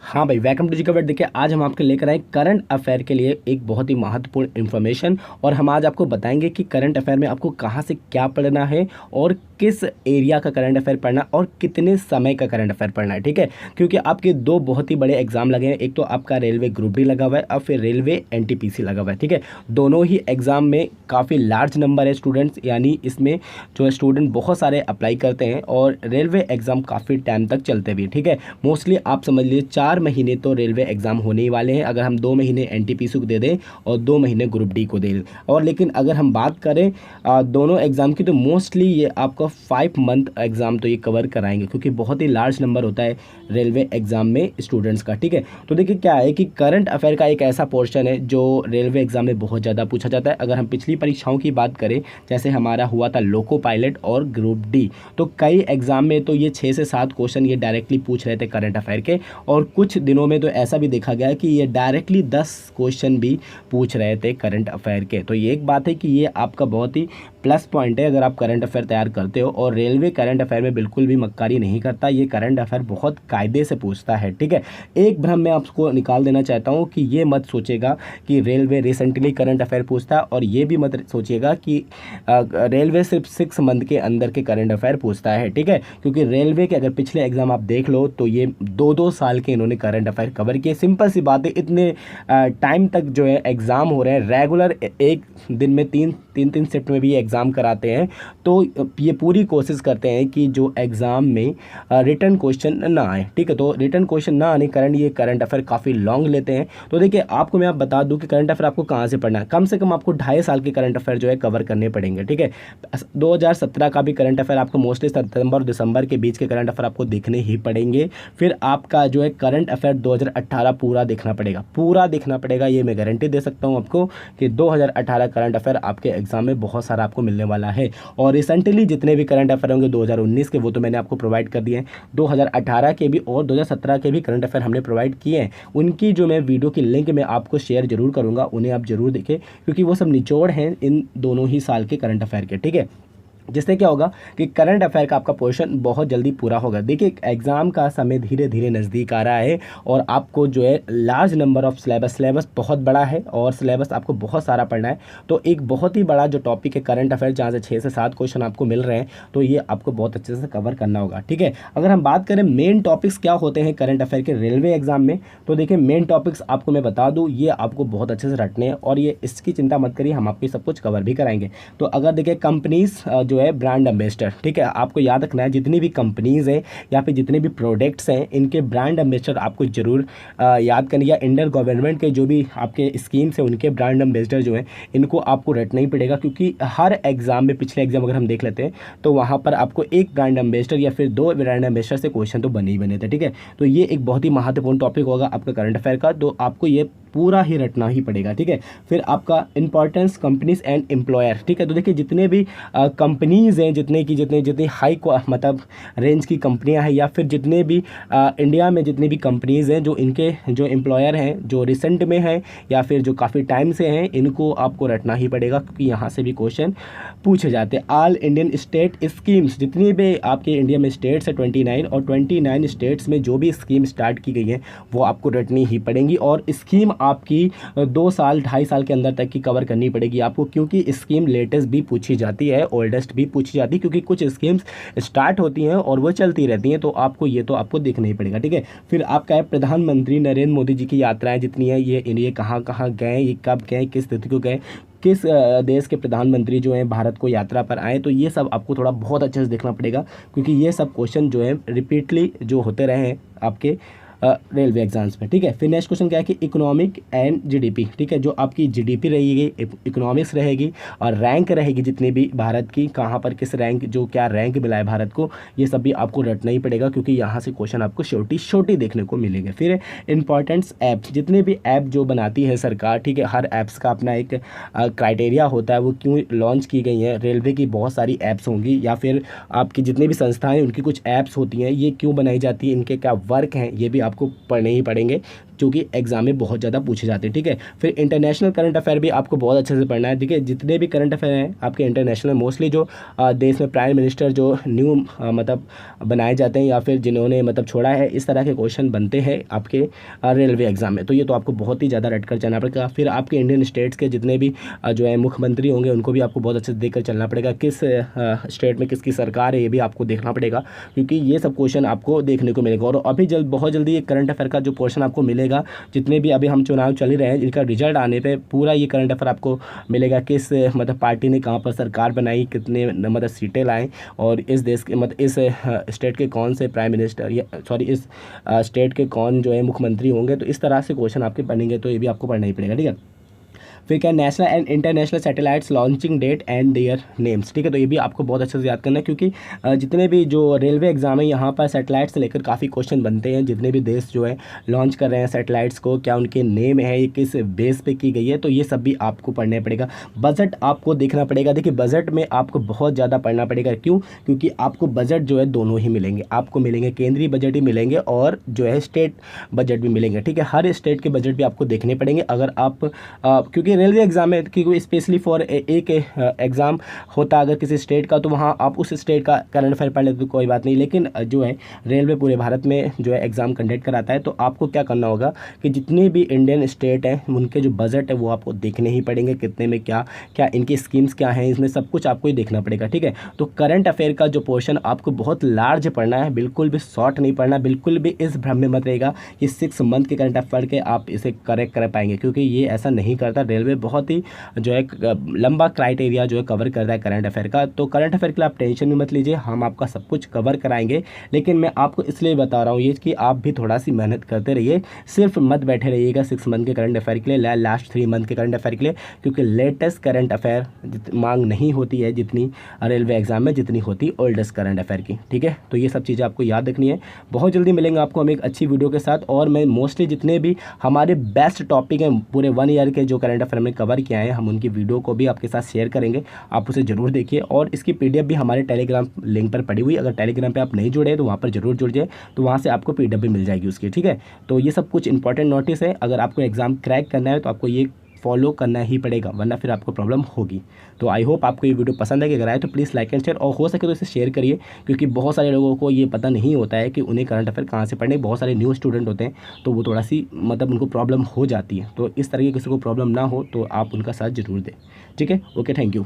हाँ भाई, welcome to ji cover. देखिए, आज हम आपके लेकर आए करंट अफेयर के लिए एक बहुत ही महत्वपूर्ण इन्फॉर्मेशन। और हम आज आपको बताएंगे कि करंट अफेयर में आपको कहाँ से क्या पढ़ना है और किस एरिया का करंट अफेयर पढ़ना और कितने समय का करंट अफेयर पढ़ना है। ठीक है, क्योंकि आपके दो बहुत ही बड़े एग्जाम लगे हैं। एक तो आपका रेलवे ग्रुप डी लगा हुआ है और फिर रेलवे एनटीपीसी लगा हुआ है। ठीक है, दोनों ही एग्जाम में काफ़ी लार्ज नंबर है स्टूडेंट्स, यानी इसमें जो है स्टूडेंट बहुत सारे अप्लाई करते हैं और रेलवे एग्ज़ाम काफ़ी टाइम तक चलते भी। ठीक है, मोस्टली आप समझ लीजिए 4 महीने तो रेलवे एग्ज़ाम होने ही वाले हैं, अगर हम 2 महीने एनटीपीसी को दे दें और 2 महीने ग्रुप डी को दे दें। और लेकिन अगर हम बात करें दोनों एग्ज़ाम की, तो मोस्टली ये आपका 5 मंथ एग्ज़ाम तो ये कवर कराएंगे, क्योंकि बहुत ही लार्ज नंबर होता है रेलवे एग्ज़ाम में स्टूडेंट्स का। ठीक है, तो देखिए क्या है कि करंट अफेयर का एक ऐसा पोर्शन है जो रेलवे एग्ज़ाम में बहुत ज़्यादा पूछा जाता है। अगर हम पिछली परीक्षाओं की बात करें, जैसे हमारा हुआ था लोको पायलट और ग्रुप डी, तो कई एग्ज़ाम में तो ये 6 से 7 क्वेश्चन ये डायरेक्टली पूछ रहे थे करंट अफेयर के। और कुछ दिनों में तो ऐसा भी देखा गया कि ये डायरेक्टली 10 क्वेश्चन भी पूछ रहे थे करंट अफेयर के। तो ये एक बात है कि ये आपका बहुत ही प्लस पॉइंट है अगर आप करंट अफेयर तैयार करते हो। और रेलवे करंट अफेयर में बिल्कुल भी मक्कारी नहीं करता, ये करंट अफेयर बहुत कायदे से पूछता है। ठीक है, एक भ्रम मैं आपको निकाल देना चाहता हूँ कि ये मत सोचेगा कि रेलवे रिसेंटली करंट अफेयर पूछता है, और ये भी मत सोचिएगा कि रेलवे सिर्फ 6 मंथ के अंदर के करंट अफेयर पूछता है। ठीक है, क्योंकि रेलवे के अगर पिछले एग्जाम आप देख लो तो ये 2-2 साल के इन्होंने करंट अफेयर कवर किए। सिंपल सी बात है, इतने टाइम तक जो है एग्ज़ाम हो रहे हैं, रेगुलर एक दिन में तीन शिफ्ट में भी एग्ज़ाम कराते हैं। तो ये पूरी कोशिश करते हैं कि जो एग्ज़ाम में रिटर्न क्वेश्चन ना आए। ठीक है, तो रिटर्न क्वेश्चन ना आने के कारण ये करंट अफेयर काफ़ी लॉन्ग लेते हैं। तो देखिए, आपको मैं बता दूं कि करंट अफेयर आपको कहाँ से पढ़ना है। कम से कम आपको 2.5 साल के करंट अफेयर जो है कवर करने पड़ेंगे। ठीक है, 2017 का भी करंट अफेयर आपको मोस्टली सितंबर और दिसंबर के बीच के करंट अफेयर आपको देखने ही पड़ेंगे। फिर आपका जो है करंट अफेयर 2018 पूरा देखना पड़ेगा, ये मैं गारंटी दे सकता हूँ आपको कि 2018 करंट अफेयर आपके एग्जाम में बहुत सारा आपको मिलने वाला है। और रिसेंटली जितने भी करंट अफेयर होंगे 2019 के, वो तो मैंने आपको प्रोवाइड कर दिए हैं। 2018 के भी और 2017 के भी करंट अफेयर हमने प्रोवाइड किए हैं। उनकी जो मैं वीडियो की लिंक मैं आपको शेयर जरूर करूँगा, उन्हें आप जरूर देखें, क्योंकि वो सब निचोड़ हैं इन दोनों ही साल के करंट अफेयर के। ठीक है, जिससे क्या होगा कि करंट अफेयर का आपका पोर्शन बहुत जल्दी पूरा होगा। देखिए, एग्ज़ाम का समय धीरे धीरे नज़दीक आ रहा है और आपको जो है लार्ज नंबर ऑफ सिलेबस बहुत बड़ा है और सिलेबस आपको बहुत सारा पढ़ना है। तो एक बहुत ही बड़ा जो टॉपिक है करंट अफेयर, जहाँ से 6 से 7 क्वेश्चन आपको मिल रहे हैं, तो ये आपको बहुत अच्छे से कवर करना होगा। ठीक है, अगर हम बात करें मेन टॉपिक्स क्या होते हैं करंट अफेयर के रेलवे एग्जाम में, तो देखिए मेन टॉपिक्स आपको मैं बता दूँ, ये आपको बहुत अच्छे से रटने हैं और ये इसकी चिंता मत करिए, हम आपको सब कुछ कवर भी कराएंगे। तो अगर देखिए कंपनीज जो है ब्रांड एम्बेसडर, ठीक है, आपको याद रखना है जितनी भी कंपनीज हैं या फिर जितने भी प्रोडक्ट्स हैं, इनके ब्रांड एम्बेसडर आपको जरूर याद करनी है। इंडियन गवर्नमेंट के जो भी आपके स्कीम्स हैं उनके ब्रांड एम्बेसडर जो हैं, इनको आपको रटना ही पड़ेगा, क्योंकि हर एग्जाम में, पिछले एग्जाम अगर हम देख लेते हैं तो वहाँ पर आपको एक ब्रांड एम्बेसडर या फिर 2 ब्रांड एम्बेसडर से क्वेश्चन तो बने ही बने थे। ठीक है, तो ये एक बहुत ही महत्वपूर्ण टॉपिक होगा आपका करंट अफेयर का, तो आपको ये पूरा ही रटना ही पड़ेगा। ठीक है, फिर आपका इंपॉर्टेंस कंपनीज एंड एम्प्लॉयर। ठीक है, तो देखिए जितने भी कंपनीज हैं, जितनी हाई मतलब रेंज की कंपनियां हैं, या फिर जितने भी इंडिया में जितनी भी कंपनीज हैं, जो इनके जो एम्प्लॉयर हैं, जो रिसेंट में हैं या फिर जो काफ़ी टाइम से हैं, इनको आपको रटना ही पड़ेगा, क्योंकि यहाँ से भी क्वेश्चन पूछे जाते हैं। ऑल इंडियन स्टेट स्कीम्स, जितनी भी आपके इंडिया में स्टेट्स है 29, और 29 स्टेट्स में जो भी स्कीम स्टार्ट की गई है वो आपको रटनी ही पड़ेंगी। और स्कीम आपकी 2 साल 2.5 साल के अंदर तक की कवर करनी पड़ेगी आपको, क्योंकि स्कीम लेटेस्ट भी पूछी जाती है, ओल्डेस्ट भी पूछी जाती है, क्योंकि कुछ स्कीम्स स्टार्ट होती हैं और वो चलती रहती हैं, तो आपको देखना ही पड़ेगा। ठीक है, फिर आपका है प्रधानमंत्री नरेंद्र मोदी जी की यात्राएं जितनी है, ये कहाँ कहाँ गए, ये कब गए, किस तिथि को गए, किस देश के प्रधानमंत्री जो हैं भारत को यात्रा पर आए, तो ये सब आपको थोड़ा बहुत अच्छे से देखना पड़ेगा, क्योंकि ये सब क्वेश्चन जो है रिपीटली जो होते रहे हैं आपके रेलवे एग्जाम्स में। ठीक है, फिर नेक्स्ट क्वेश्चन क्या है कि इकोनॉमिक एंड जीडीपी। ठीक है, जो आपकी जीडीपी रहेगी, इकोनॉमिक्स रहेगी और रैंक रहेगी जितनी भी भारत की, कहाँ पर किस रैंक, जो क्या रैंक मिला है भारत को, ये सब भी आपको रटना ही पड़ेगा, क्योंकि यहाँ से क्वेश्चन आपको छोटी देखने को मिलेंगे। फिर इंपॉर्टेंट्स ऐप्स, जितने भी ऐप जो बनाती है सरकार, ठीक है, हर ऐप्स का अपना एक क्राइटेरिया होता है, वो क्यों लॉन्च की गई है। रेलवे की बहुत सारी ऐप्स होंगी, या फिर आपकी जितनी भी संस्थाएँ उनकी कुछ ऐप्स होती हैं, ये क्यों बनाई जाती है, इनके क्या वर्क हैं, ये भी आपको पढ़ने ही पड़ेंगे, जो कि एग्जाम में बहुत ज़्यादा पूछे जाते हैं, ठीक है। फिर इंटरनेशनल करंट अफेयर भी आपको बहुत अच्छे से पढ़ना है, ठीक है। जितने भी करंट अफेयर हैं आपके इंटरनेशनल, मोस्टली जो देश में प्राइम मिनिस्टर जो न्यू मतलब बनाए जाते हैं या फिर जिन्होंने मतलब छोड़ा है, इस तरह के क्वेश्चन बनते हैं आपके रेलवे एग्जाम में। तो ये तो आपको बहुत ही ज़्यादा रट कर चलना पड़ेगा। फिर आपके इंडियन स्टेट्स के जितने भी जो है मुख्यमंत्री होंगे उनको भी आपको बहुत अच्छे से देख कर चलना पड़ेगा, किस स्टेट में किसकी सरकार है ये भी आपको देखना पड़ेगा, क्योंकि ये सब क्वेश्चन आपको देखने को मिलेगा। और अभी बहुत जल्दी ये करंट अफेयर का जो पोर्शन आपको मिलेगा, जितने भी अभी हम चुनाव चल ही रहे हैं, इनका रिजल्ट आने पे पूरा ये करंट अफेयर आपको मिलेगा, किस मतलब पार्टी ने कहाँ पर सरकार बनाई, कितने मतलब सीटें लाएँ, और इस देश के मतलब इस स्टेट के कौन से प्राइम मिनिस्टर या सॉरी इस स्टेट के कौन जो है मुख्यमंत्री होंगे। तो इस तरह से क्वेश्चन आपके बनेंगे, तो ये भी आपको पढ़ना ही पड़ेगा, ठीक है। फिर क्या, national and international satellites launching date and their names, ठीक है। तो ये भी आपको बहुत अच्छे से याद करना है, क्योंकि जितने भी जो रेलवे एग्जाम है यहाँ पर सैटेलाइट से लेकर काफ़ी क्वेश्चन बनते हैं। जितने भी देश जो है लॉन्च कर रहे हैं सैटेलाइट्स को, क्या उनके नेम है, ये किस बेस पे की गई है, तो ये सब भी आपको पढ़ना पड़ेगा। बजट आपको देखना पड़ेगा। देखिए बजट में आपको बहुत ज़्यादा पढ़ना पड़ेगा, क्यों? क्योंकि आपको बजट जो है दोनों ही मिलेंगे, आपको मिलेंगे केंद्रीय बजट ही मिलेंगे और जो है स्टेट बजट भी मिलेंगे, ठीक है। हर स्टेट के बजट भी आपको देखने पड़ेंगे अगर आप क्योंकि रेलवे एग्जाम में क्योंकि स्पेशली फॉर एक एग्ज़ाम होता अगर किसी स्टेट का, तो वहाँ आप उस स्टेट का करंट अफेयर पढ़ लेते तो कोई बात नहीं। लेकिन जो है रेलवे पूरे भारत में जो है एग्ज़ाम कंडक्ट कराता है, तो आपको क्या करना होगा कि जितने भी इंडियन स्टेट हैं उनके जो बजट है वो आपको देखने ही पड़ेंगे, कितने में क्या क्या इनकी स्कीम्स क्या हैं, इसमें सब कुछ आपको ही देखना पड़ेगा, ठीक है। तो करंट अफेयर का जो पोर्शन आपको बहुत लार्ज पढ़ना है, बिल्कुल भी शॉर्ट नहीं पढ़ना, बिल्कुल भी इस भ्रम में मत रहेगा कि 6 मंथ के करंट अफेयर के आप इसे करेक्ट कर पाएंगे, क्योंकि ये ऐसा नहीं करता। रेलवे बहुत ही जो है लंबा क्राइटेरिया जो है कवर करता है करंट अफेयर का। तो करंट अफेयर के लिए आप टेंशन भी मत लीजिए, हम आपका सब कुछ कवर कराएंगे। लेकिन मैं आपको इसलिए बता रहा हूँ ये कि आप भी थोड़ा सी मेहनत करते रहिए, सिर्फ मत बैठे रहिएगा 6 मंथ के करंट अफेयर के लिए, लास्ट 3 मंथ के करंट अफेयर के लिए, क्योंकि लेटेस्ट करंट अफेयर मांग नहीं होती है जितनी रेलवे एग्जाम में, जितनी होती ओल्डेस्ट करंट अफेयर की, ठीक है। तो ये सब चीज़ें आपको याद रखनी है। बहुत जल्दी मिलेंगे आपको हम एक अच्छी वीडियो के साथ, और मैं मोस्टली जितने भी हमारे बेस्ट टॉपिक हैं पूरे 1 ईयर के जो करंट अफेयर में कवर किया है, हम उनकी वीडियो को भी आपके साथ शेयर करेंगे, आप उसे जरूर देखिए। और इसकी पीडीएफ भी हमारे टेलीग्राम लिंक पर पड़ी हुई, अगर टेलीग्राम पे आप नहीं जुड़े तो वहाँ पर जरूर जुड़ जाए, तो वहाँ से आपको पीडीएफ भी मिल जाएगी उसकी, ठीक है। तो ये सब कुछ इंपॉर्टेंट नोटिस है, अगर आपको एग्जाम क्रैक करना है तो आपको ये फॉलो करना ही पड़ेगा, वरना फिर आपको प्रॉब्लम होगी। तो आई होप आपको ये वीडियो पसंद है, कि अगर आए तो प्लीज़ लाइक एंड शेयर, और हो सके तो इसे शेयर करिए, क्योंकि बहुत सारे लोगों को ये पता नहीं होता है कि उन्हें करंट अफेयर कहाँ से पढ़ने। बहुत सारे न्यू स्टूडेंट होते हैं, तो वो थोड़ा सी मतलब उनको प्रॉब्लम हो जाती है। तो इस तरह की किसी को प्रॉब्लम ना हो तो आप उनका साथ जरूर दें, ठीक है। Okay, thank you.